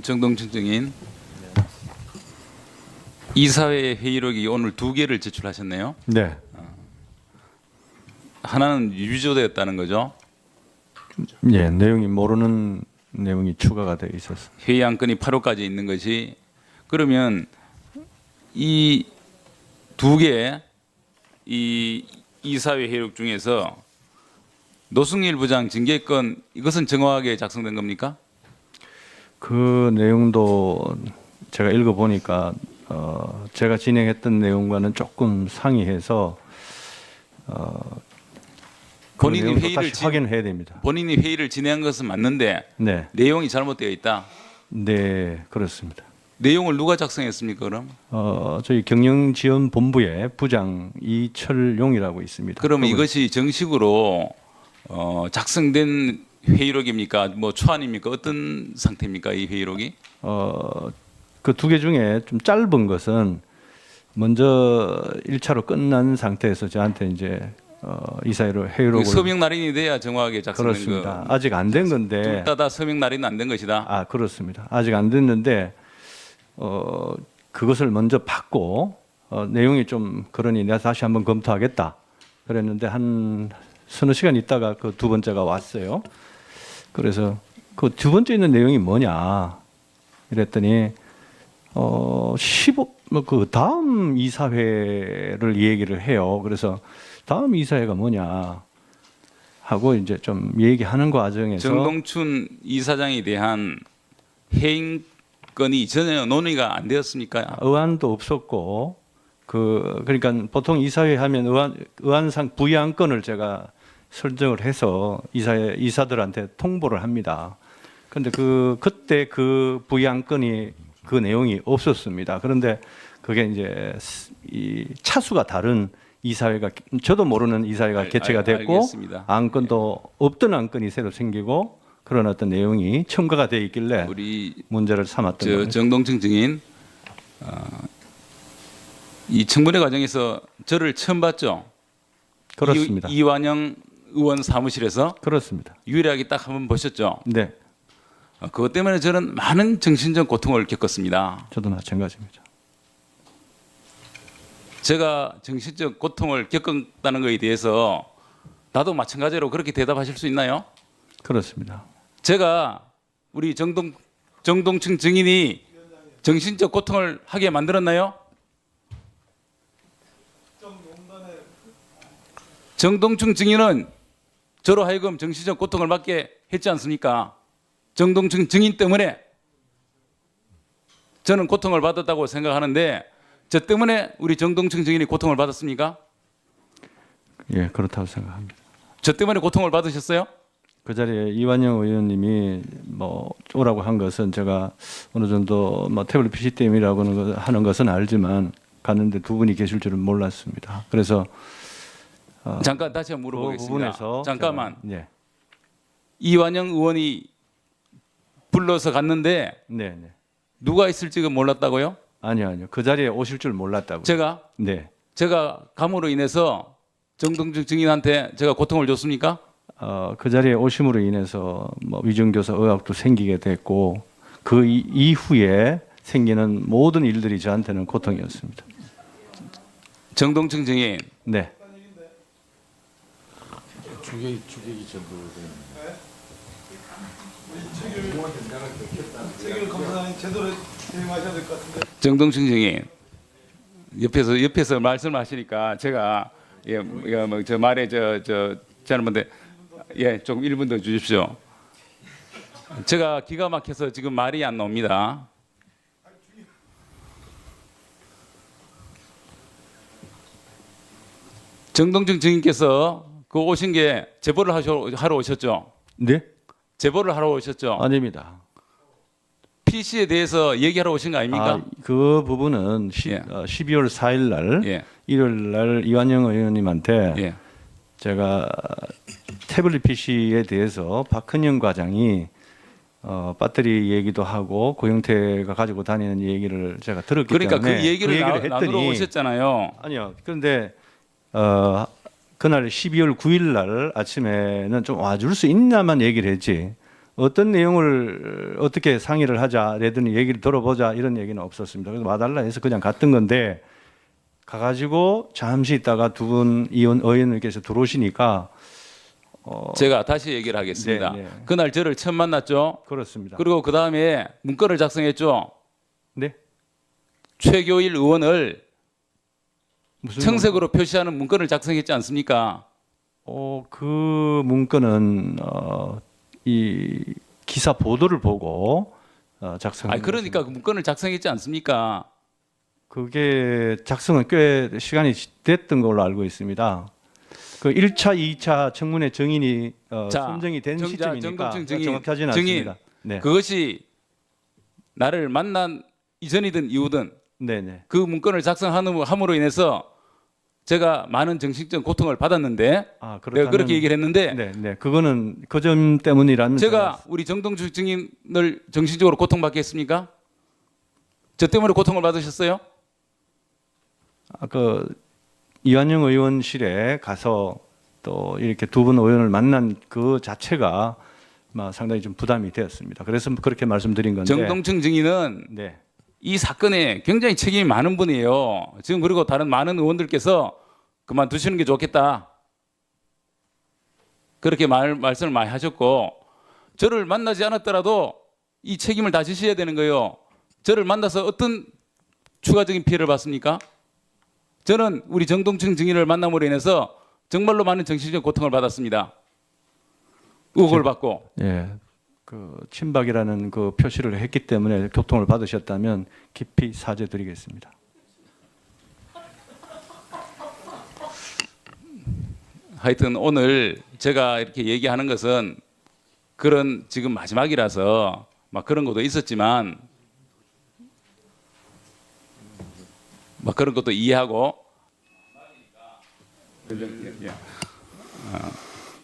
정동춘 증인, 이사회 회의록이 오늘 2개를 제출하셨네요. 네. 하나는 위조되었다는 거죠. 예, 내용이 모르는 내용이 추가가 되어 있어서. 회의 안건이 8호까지 있는 것이, 그러면 이 2개 이 이사회 회의록 중에서 노승일 부장 징계권, 이것은 정확하게 작성된 겁니까? 그 내용도 제가 읽어 보니까 제가 진행했던 내용과는 조금 상이해서 그 본인이 내용도 회의를 다시 확인해야 됩니다. 본인이 회의를 진행한 것은 맞는데 네, 내용이 잘못되어 있다. 네 그렇습니다. 내용을 누가 작성했습니까, 그럼? 저희 경영지원본부의 부장 이철용이라고 있습니다. 그러면 그분- 이것이 정식으로 작성된 회의록입니까? 뭐 초안입니까? 어떤 상태입니까, 이 회의록이? 그 2개 중에 좀 짧은 것은 먼저 1차로 끝난 상태에서 저한테 이제 이사회로 회의록을 서명 날인이 돼야 정확하게 작성된 그렇습니다. 거. 아직 안 된 건데. 둘 다 서명 날인은 안 된 것이다. 아 그렇습니다. 아직 안 됐는데 그것을 먼저 받고 내용이 좀 그러니 내가 다시 한번 검토하겠다 그랬는데 한 서너 시간 있다가 그 2번째가 왔어요. 그래서 그 2번째 있는 내용이 뭐냐 이랬더니 15 뭐 그 다음 이사회를 얘기를 해요. 그래서 다음 이사회가 뭐냐 하고 이제 좀 얘기하는 과정에서 정동춘 이사장에 대한 해임건이 전혀 논의가 안 되었습니까? 의안도 없었고 그러니까 보통 이사회 하면 의안상 부의안건을 제가 설정을 해서 이사들한테 통보를 합니다. 그런데 그때 그 부의안건이 그 내용이 없었습니다. 그런데 그게 이제 이 차수가 다른 이사회가 저도 모르는 이사회가 개최가 됐고 알겠습니다. 안건도 없던 안건이 새로 생기고 그런 어떤 내용이 첨가가 돼 있길래 우리 문제를 삼았던 거예요. 정동춘 증인, 이 청문회 과정에서 저를 처음 봤죠? 그렇습니다. 이완영 의원 사무실에서 그렇습니다. 유일하게 딱 한번 보셨죠? 네, 그것 때문에 저는 많은 정신적 고통을 겪었습니다. 저도 마찬가지입니다. 제가 정신적 고통을 겪었다는 것에 대해서 나도 마찬가지로 그렇게 대답하실 수 있나요? 그렇습니다. 제가 우리 정동춘 증인이 정신적 고통을 하게 만들었나요? 정동춘 증인은 저로 하여금 정신적 고통을 받게 했지 않습니까? 정동춘 증인 때문에 저는 고통을 받았다고 생각하는데, 저 때문에 우리 정동춘 증인이 고통을 받았습니까? 예, 그렇다고 생각합니다. 저 때문에 고통을 받으셨어요? 그 자리에 이완영 의원님이 뭐 오라고 한 것은 제가 어느 정도 뭐 태블릿 PC 때문이라고 하는 것은 알지만 갔는데 2분이 계실 줄은 몰랐습니다. 그래서 잠깐 다시 한번 그 물어보겠습니다. 부분에서 잠깐만. 제가, 네, 이완영 의원이 불러서 갔는데 네. 누가 있을지가 몰랐다고요? 아니요. 그 자리에 오실 줄 몰랐다고. 제가 감으로 인해서 정동춘 증인한테 제가 고통을 줬습니까? 그 자리에 오심으로 인해서 뭐 위정교사 의혹도 생기게 됐고 그 이후에 생기는 모든 일들이 저한테는 고통이었습니다. 정동춘 증인, 네. 주객이 전부 책임을 검사장님 제대로 대응하셔야 될 것 같은데. 정동춘 증인, 옆에서 말씀하시니까 제가 저 말에 저는 뭔데 조금 1분 더 주십시오. 제가 기가 막혀서 지금 말이 안 나옵니다. 정동춘 증인께서 그 오신 게 제보를 하러 오셨죠? 네? 제보를 하러 오셨죠? 아닙니다. PC에 대해서 얘기하러 오신 거 아닙니까? 그 부분은 12월 4일 날 예. 일요일 날 이완영 의원님한테 예. 제가 태블릿 PC에 대해서 박헌영 과장이 배터리 얘기도 하고 고영태가 가지고 다니는 얘기를 제가 들었기 그러니까 때문에 그 얘기를 나누러 오셨잖아요. 아니요. 그런데 그날 12월 9일 날 아침에는 좀 와줄 수 있냐만 얘기를 했지 어떤 내용을 어떻게 상의를 하자라든지 얘기를 들어보자 이런 얘기는 없었습니다. 그래서 와달라 해서 그냥 갔던 건데 가가지고 잠시 있다가 두 분 의원님께서 들어오시니까 제가 다시 얘기를 하겠습니다. 네, 네. 그날 저를 처음 만났죠. 그렇습니다. 그리고 그 다음에 문건을 작성했죠. 네? 최교일 의원을 무슨 청색으로 표시하는 문건을 작성했지 않습니까? 그 문건은 이 기사 보도를 보고 작성한 아니 그러니까 그 문건을 작성했지 않습니까? 그게 작성은 꽤 시간이 됐던 걸로 알고 있습니다. 그 1차, 2차 청문회 증인이 자, 선정이 된 시점이니까 정동춘 증인, 정확하지는 증인. 않습니다. 네, 그것이 나를 만난 이전이든 이후든 네, 네. 그 문건을 작성함으로 인해서 제가 많은 정신적 고통을 받았는데 아, 내가 그렇게 얘기를 했는데 네, 네. 그거는 그 점 때문이라는 제가 우리 정동춘 증인을 정신적으로 고통받게 했습니까? 저 때문에 고통을 받으셨어요? 그 이완영 의원실에 가서 또 이렇게 두 분 의원을 만난 그 자체가 상당히 좀 부담이 되었습니다. 그래서 그렇게 말씀드린 건데. 정동춘 증인은 네. 이 사건에 굉장히 책임이 많은 분이에요. 지금 그리고 다른 많은 의원들께서 그만두시는 게 좋겠다. 그렇게 말씀을 많이 하셨고 저를 만나지 않았더라도 이 책임을 다 지셔야 되는 거예요. 저를 만나서 어떤 추가적인 피해를 봤습니까? 저는 우리 정동춘 증인을 만남으로 인해서 정말로 많은 정신적 고통을 받았습니다. 의혹을 받고. 예. 그 친박이라는 그 표시를 했기 때문에 교통을 받으셨다면 깊이 사죄드리겠습니다. 하여튼 오늘 제가 이렇게 얘기하는 것은 그런 지금 마지막이라서 막 그런 것도 있었지만 막 그런 것도 이해하고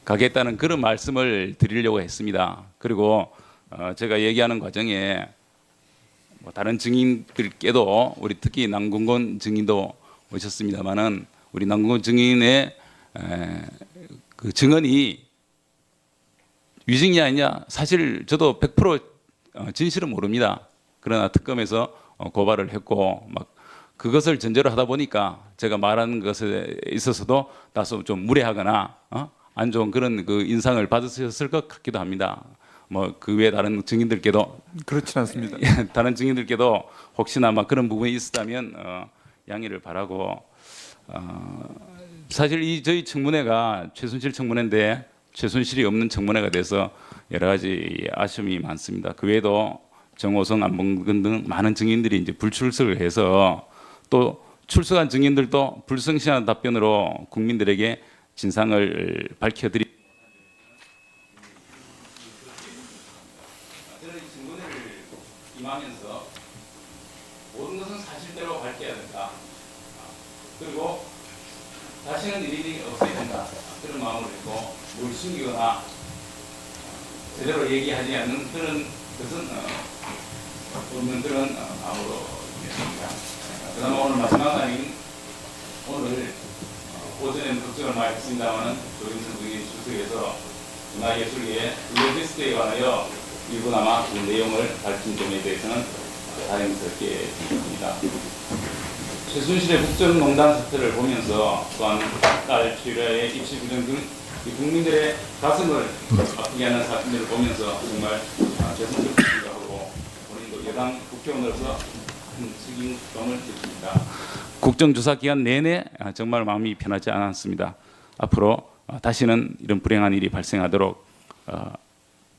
가겠다는 그런 말씀을 드리려고 했습니다. 그리고 제가 얘기하는 과정에 뭐 다른 증인들께도 우리 특히 남궁건 증인도 오셨습니다만은 우리 남궁건 증인의 그 증언이 위증이 아니냐 사실 저도 100% 진실은 모릅니다. 그러나 특검에서 고발을 했고 막 그것을 전제로 하다 보니까 제가 말하는 것에 있어서도 다소 좀 무례하거나 안 좋은 그런 그 인상을 받으셨을 것 같기도 합니다. 뭐 그 외 다른 증인들께도 그렇진 않습니다. 다른 증인들께도 혹시나 막 그런 부분이 있었다면 양해를 바라고 사실 이 저희 청문회가 최순실 청문회인데 최순실이 없는 청문회가 돼서 여러 가지 아쉬움이 많습니다. 그 외에도 정호성, 안봉근 등 많은 증인들이 이제 불출석을 해서 또 출석한 증인들도 불성실한 답변으로 국민들에게 진상을 밝혀드리. 저는 이 청문회를 임하면서 모든 것은 사실대로 밝혀야 된다. 그리고 다시는 일이 없어야 된다. 그런 마음을 했고 뭘 숨기거나 제대로 얘기하지 않는 그런 것은 없는 그런 마음으로 했습니다. 그다음 오늘 마지막 날인 오늘 오전에는 걱정을 많이 했습니다만 조인선 등이 출석해서 문화예술계의 블랙리스트에 관하여 일부나마 그 내용을 밝힌 점에 대해서는 다행스럽게 생각합니다. 최순실의 국정농단 사태를 보면서 또한 딸 최유라의 입시 부정 등 국민들의 가슴을 아프게 하는 사건들을 보면서 정말 죄송스럽게 생각하고 본인도 여당 국회의원으로서 큰 책임감을 느낍니다. 국정조사 기간 내내 정말 마음이 편하지 않았습니다. 앞으로 다시는 이런 불행한 일이 발생하도록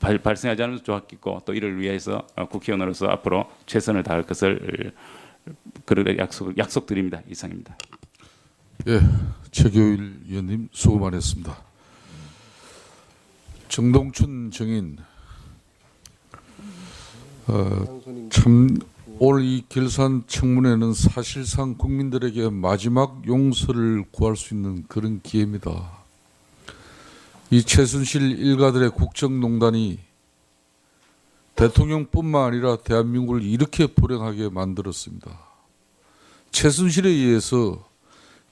발생하지 않으면 좋았겠고 또 이를 위해서 국회의원으로서 앞으로 최선을 다할 것을 그렇게 약속드립니다. 이상입니다. 예, 최교일 의원님 수고 많으셨습니다. 정동춘 증인 참 오늘 이 결산 청문회는 사실상 국민들에게 마지막 용서를 구할 수 있는 그런 기회입니다. 이 최순실 일가들의 국정농단이 대통령뿐만 아니라 대한민국을 이렇게 불행하게 만들었습니다. 최순실에 의해서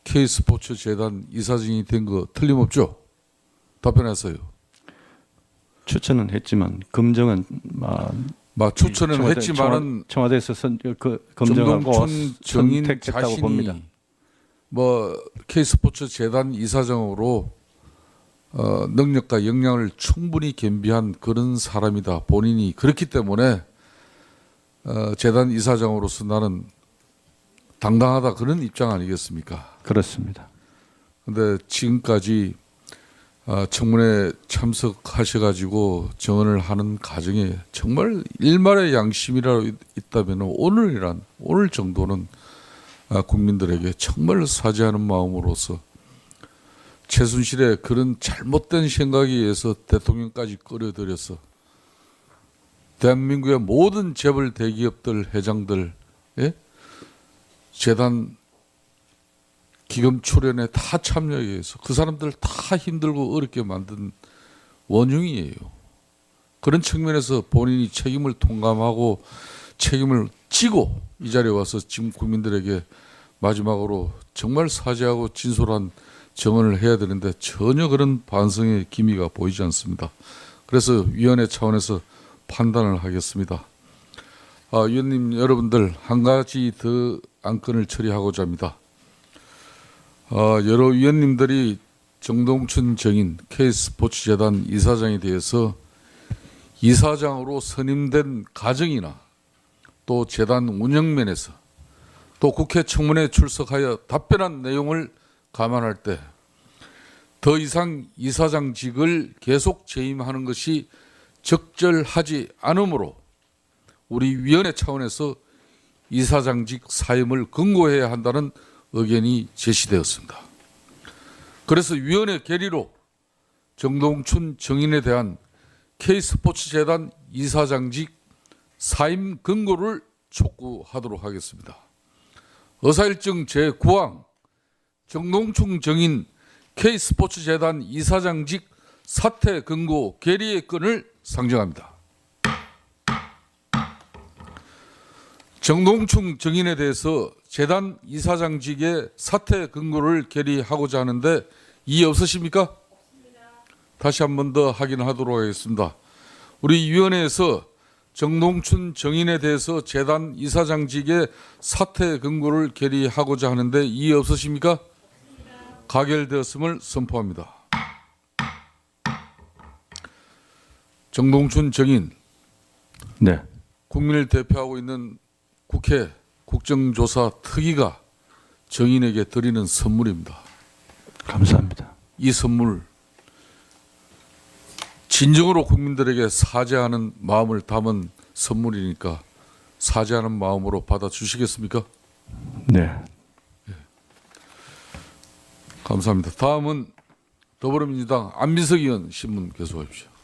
K스포츠 재단 이사진이 된 거 틀림없죠? 답변하세요. 추천은 했지만 검증은 추천은 했지만은 청와대에서 검증하고 정동춘 정인 선택했다고 자신이 봅니다. K스포츠 재단 이사장으로 능력과 역량을 충분히 겸비한 그런 사람이다. 본인이 그렇기 때문에 재단 이사장으로서 나는 당당하다 그런 입장 아니겠습니까? 그렇습니다. 근데 지금까지 청문회 참석하셔가지고 정언을 하는 과정에 정말 일말의 양심이라도 있다면 오늘 정도는 국민들에게 정말 사죄하는 마음으로서 최순실의 그런 잘못된 생각에 의해서 대통령까지 끌어들여서 대한민국의 모든 재벌 대기업들 회장들 재단 기금 출연에 다 참여하기 위해서 그 사람들 다 힘들고 어렵게 만든 원흉이에요. 그런 측면에서 본인이 책임을 통감하고 책임을 지고 이 자리에 와서 지금 국민들에게 마지막으로 정말 사죄하고 진솔한 정언을 해야 되는데 전혀 그런 반성의 기미가 보이지 않습니다. 그래서 위원회 차원에서 판단을 하겠습니다. 위원님 여러분들 한 가지 더 안건을 처리하고자 합니다. 여러 위원님들이 정동춘 정인 K스포츠재단 이사장에 대해서 이사장으로 선임된 과정이나 또 재단 운영면에서 또 국회 청문회에 출석하여 답변한 내용을 감안할 때 더 이상 이사장직을 계속 재임하는 것이 적절하지 않으므로 우리 위원회 차원에서 이사장직 사임을 권고해야 한다는 의견이 제시되었습니다. 그래서 위원회 결의로 정동춘 정인에 대한 K스포츠재단 이사장직 사임 권고를 촉구하도록 하겠습니다. 의사일정 제9항 정동춘 정인 K스포츠재단 이사장직 사퇴 권고 결의의 건을 상정합니다. 정동춘 정인에 대해서 재단 이사장직의 사퇴 권고를 결의하고자 하는데 이의 없으십니까? 다시 한 번 더 확인하도록 하겠습니다. 우리 위원회에서 정동춘 정인에 대해서 재단 이사장직의 사퇴 권고를 결의하고자 하는데 이의 없으십니까? 가결되었음을 선포합니다. 정동춘 정인, 네, 국민을 대표하고 있는 국회 국정조사 특위가 정인에게 드리는 선물입니다. 감사합니다. 이 선물 진정으로 국민들에게 사죄하는 마음을 담은 선물이니까 사죄하는 마음으로 받아주시겠습니까? 네. 감사합니다. 다음은 더불어민주당 안민석 의원 신문 계속하십시오.